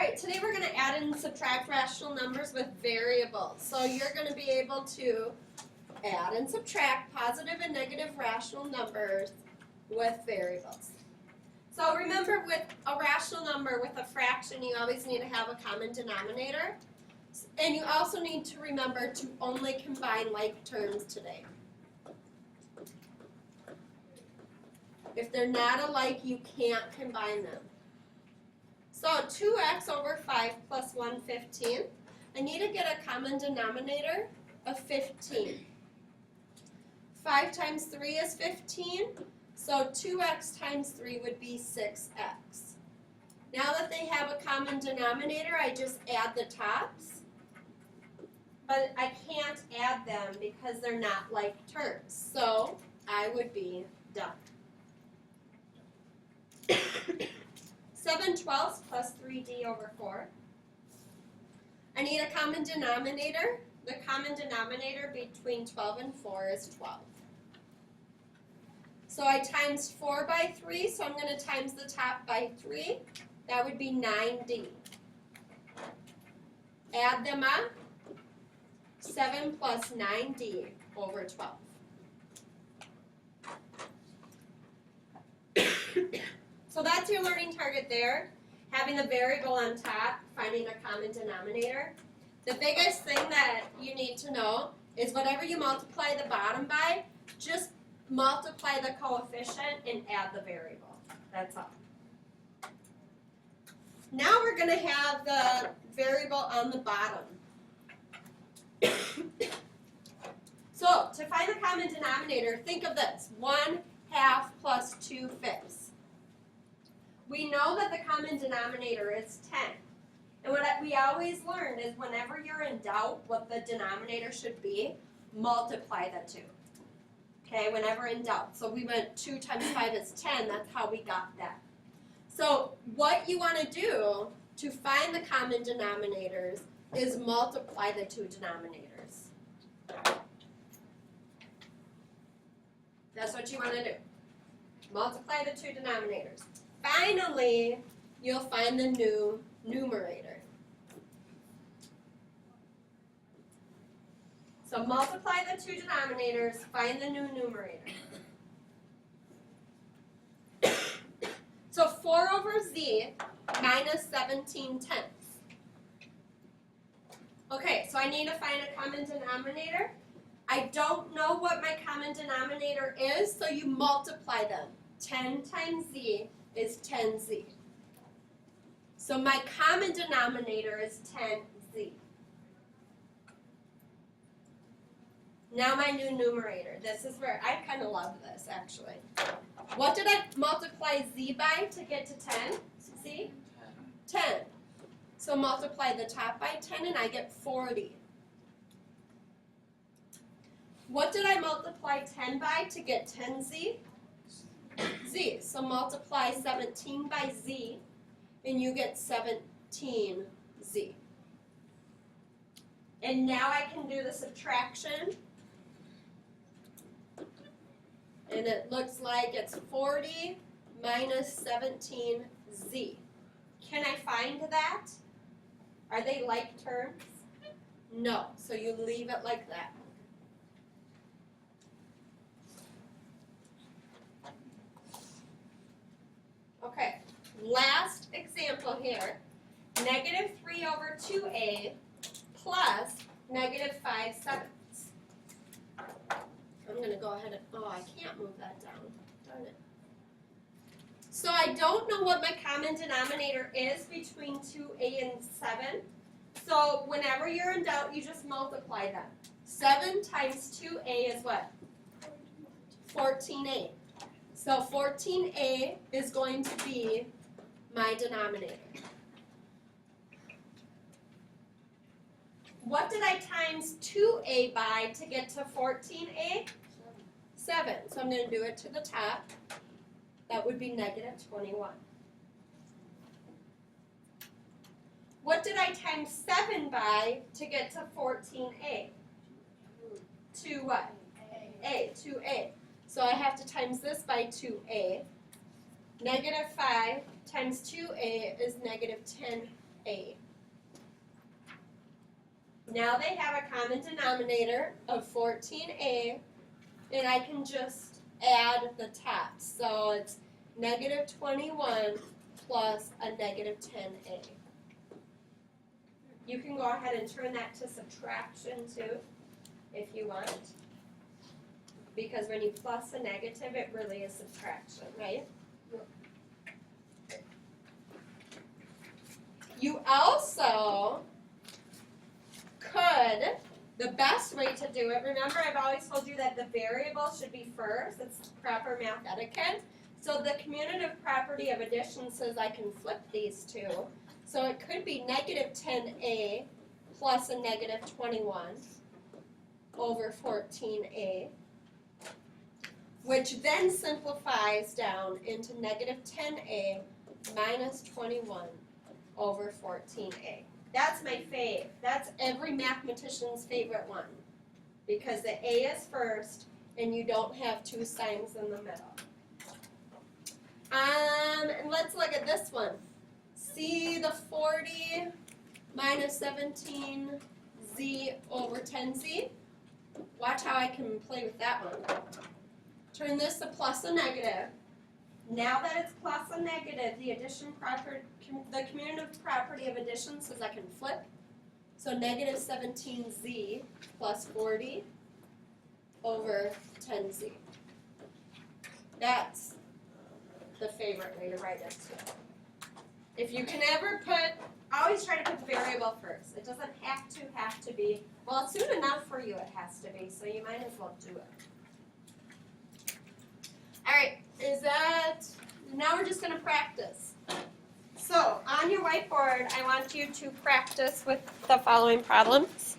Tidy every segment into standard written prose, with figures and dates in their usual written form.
Alright, today we're going to add and subtract rational numbers with variables. So you're going to be able to add and subtract positive and negative rational numbers with variables. So remember, with a rational number, with a fraction, you always need to have a common denominator. And you also need to remember to only combine like terms today. If they're not alike, you can't combine them. So 2x over 5 plus 115. I need to get a common denominator of 15. 5 times 3 is 15, so 2x times 3 would be 6x. Now that they have a common denominator, I just add the tops. But I can't add them because they're not like terms. So I would be done. 7/12 plus 3d over 4. I need a common denominator. The common denominator between 12 and 4 is 12. So I times 4 by 3, so I'm going to times the top by 3. That would be 9d. Add them up. 7 plus 9d over 12. So that's your learning target there, having a variable on top, finding a common denominator. The biggest thing that you need to know is whatever you multiply the bottom by, just multiply the coefficient and add the variable. That's all. Now we're going to have the variable on the bottom. So to find the common denominator, think of this: 1/2 plus 2/5. We know that the common denominator is 10. And what we always learn is whenever you're in doubt what the denominator should be, multiply the two. Okay, whenever in doubt. So we went 2 times 5 is 10, that's how we got that. So what you want to do to find the common denominators is multiply the two denominators. That's what you want to do. Multiply the two denominators. Finally, you'll find the new numerator. So multiply the two denominators, find the new numerator. So 4 over z minus 17/10. Okay, so I need to find a common denominator. I don't know what my common denominator is, so you multiply them. 10 times z is 10z. So my common denominator is 10z. Now my new numerator. This is where I kind of love this, actually. What did I multiply z by to get to 10? Z? 10. So multiply the top by 10 and I get 40. What did I multiply 10 by to get 10z? Z. So multiply 17 by z and you get 17z. And now I can do the subtraction. And it looks like it's 40 minus 17z. Can I find that? Are they like terms? No. So you leave it like that. Okay, last example here. Negative 3 over 2a plus negative 5/7. I'm going to go ahead and, I can't move that down. Darn it. So I don't know what my common denominator is between 2a and 7. So whenever you're in doubt, you just multiply them. 7 times 2a is what? 14a. So 14a is going to be my denominator. What did I times 2a by to get to 14a? 7. So I'm going to do it to the top. That would be negative 21. What did I times 7 by to get to 14a? 2 what? A. 2a. So I have to times this by 2a. Negative 5 times 2a is negative 10a. 14a. Now they have a common denominator of 14a, and I can just add the tops. So it's negative 21 plus a negative 10a. You can go ahead and turn that to subtraction too, if you want. Because when you plus a negative, it really is subtraction, right? You also could, the best way to do it, remember I've always told you that the variable should be first, it's proper math etiquette. So the commutative property of addition says I can flip these two. So it could be negative 10a plus a negative 21 over 14a, which then simplifies down into negative 10a minus 21 over 14a. That's my fave. That's every mathematician's favorite one, because the a is first and you don't have two signs in the middle. And let's look at this one. See the 40 minus 17z over 10z? Watch how I can play with that one. Turn this to plus a negative. Now that it's plus a negative, the addition property, the commutative property of addition says I can flip. So negative 17z plus 40 over 10z. That's the favorite way to write it too. If you can ever put, always try to put the variable first. It doesn't have to be, well, soon enough for you it has to be, so you might as well do it. All right, is that, now we're just gonna practice. So on your whiteboard, I want you to practice with the following problems.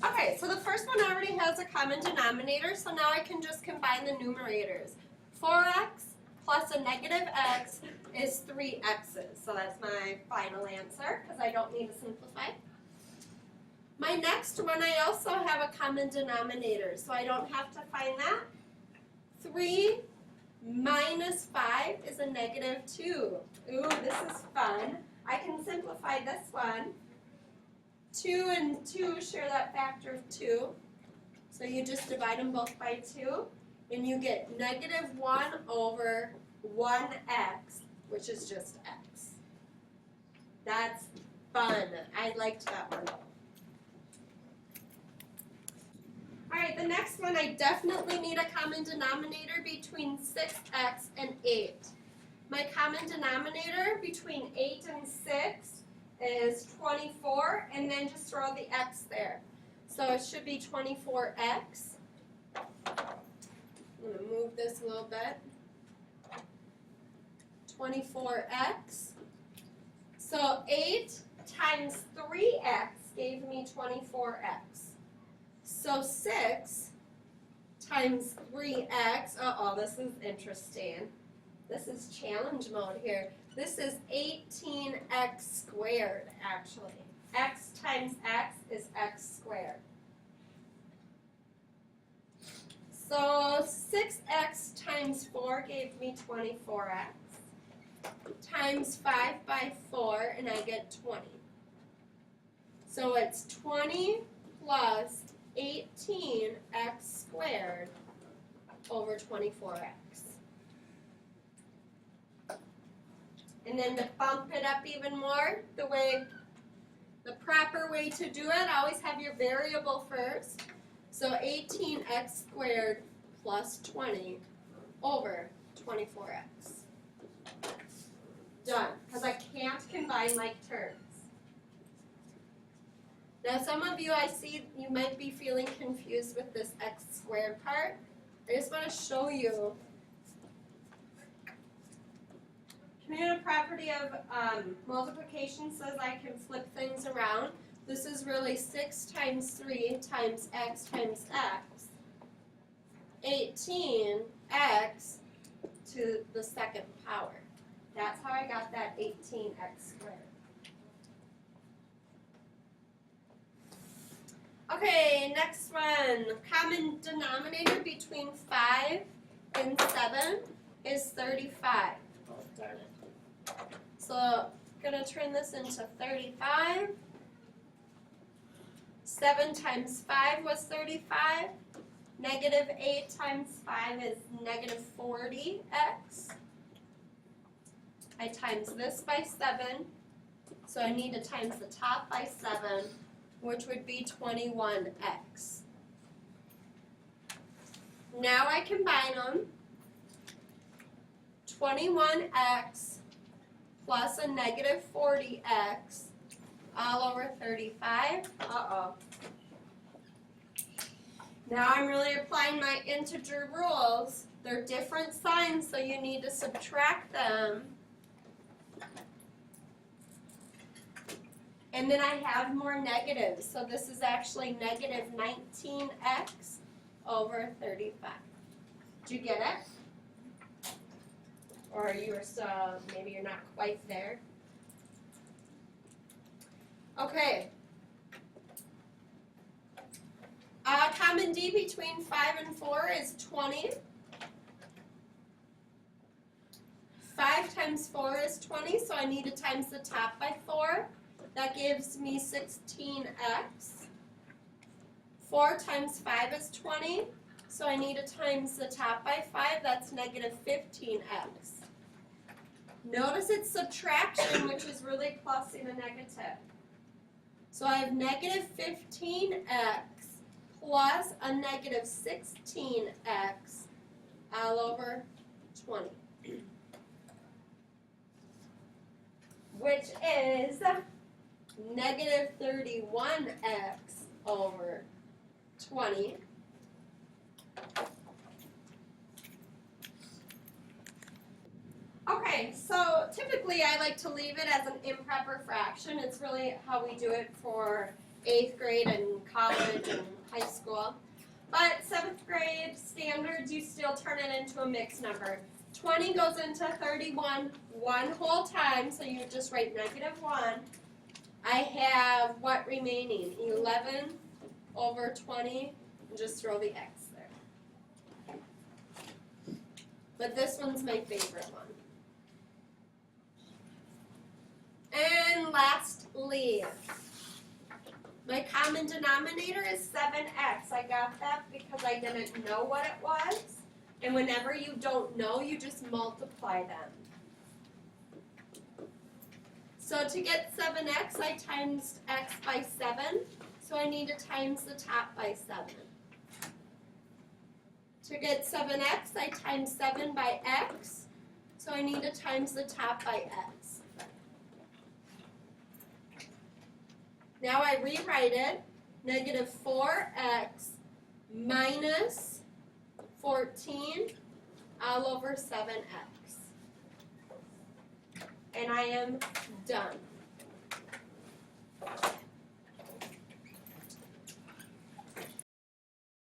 Okay, so the first one already has a common denominator, so now I can just combine the numerators. 4x plus a negative x is 3 x's, so that's my final answer, because I don't need to simplify. My next one, I also have a common denominator, so I don't have to find that. 3 minus 5 is a negative 2. Ooh, this is fun. I can simplify this one. 2 and 2 share that factor of 2. So you just divide them both by 2, and you get negative 1 over 1x, which is just x. That's fun. I liked that one. Alright, the next one, I definitely need a common denominator between 6x and 8. My common denominator between 8 and 6 is 24, and then just throw the x there. So it should be 24x. I'm going to move this a little bit. 24x. So 8 times 3x gave me 24x. So 6 times 3x, uh-oh, this is interesting. This is challenge mode here. This is 18x squared, actually. X times x is x squared. So 6x times 4 gave me 24x. Times 5 by 4, and I get 20. So it's 20 plus 18x squared over 24x. And then to bump it up even more, the proper way to do it, always have your variable first. So 18x squared plus 20 over 24x. Done, because I can't combine like terms. Now some of you, I see you might be feeling confused with this x squared part. I just want to show you. Commutative property of multiplication says I can flip things around. This is really 6 times 3 times x times x. 18x to the second power. That's how I got that 18x squared. Okay, next one. Common denominator between 5 and 7 is 35. Oh, darn it. So I'm gonna turn this into 35. 7 times 5 was 35. Negative 8 times 5 is negative 40x. I times this by 7, so I need to times the top by 7, which would be 21x. Now I combine them. 21x plus a negative 40x all over 35. Uh-oh. Now I'm really applying my integer rules. They're different signs, so you need to subtract them. And then I have more negatives, so this is actually negative 19x over 35. Did you get it? Or you were still, maybe you're not quite there. Okay. Common D between 5 and 4 is 20. 5 times 4 is 20, so I need to times the top by 4. That gives me 16x. 4 times 5 is 20, so I need to times the top by 5. That's negative 15x. Notice it's subtraction, which is really plusing a negative. So I have negative 15x plus a negative 16x all over 20, which is negative 31x over 20. Okay, so typically I like to leave it as an improper fraction. It's really how we do it for 8th grade and college and high school. But 7th grade standards, you still turn it into a mixed number. 20 goes into 31 one whole time, so you just write negative 1. I have what remaining? 11 over 20, and just throw the x there. But this one's my favorite one. And lastly, my common denominator is 7x. I got that because I didn't know what it was. And whenever you don't know, you just multiply them. So to get 7x, I times x by 7. So I need to times the top by 7. To get 7x, I times 7 by x. So I need to times the top by x. Now I rewrite it. Negative 4x minus 14 all over 7x. And I am done.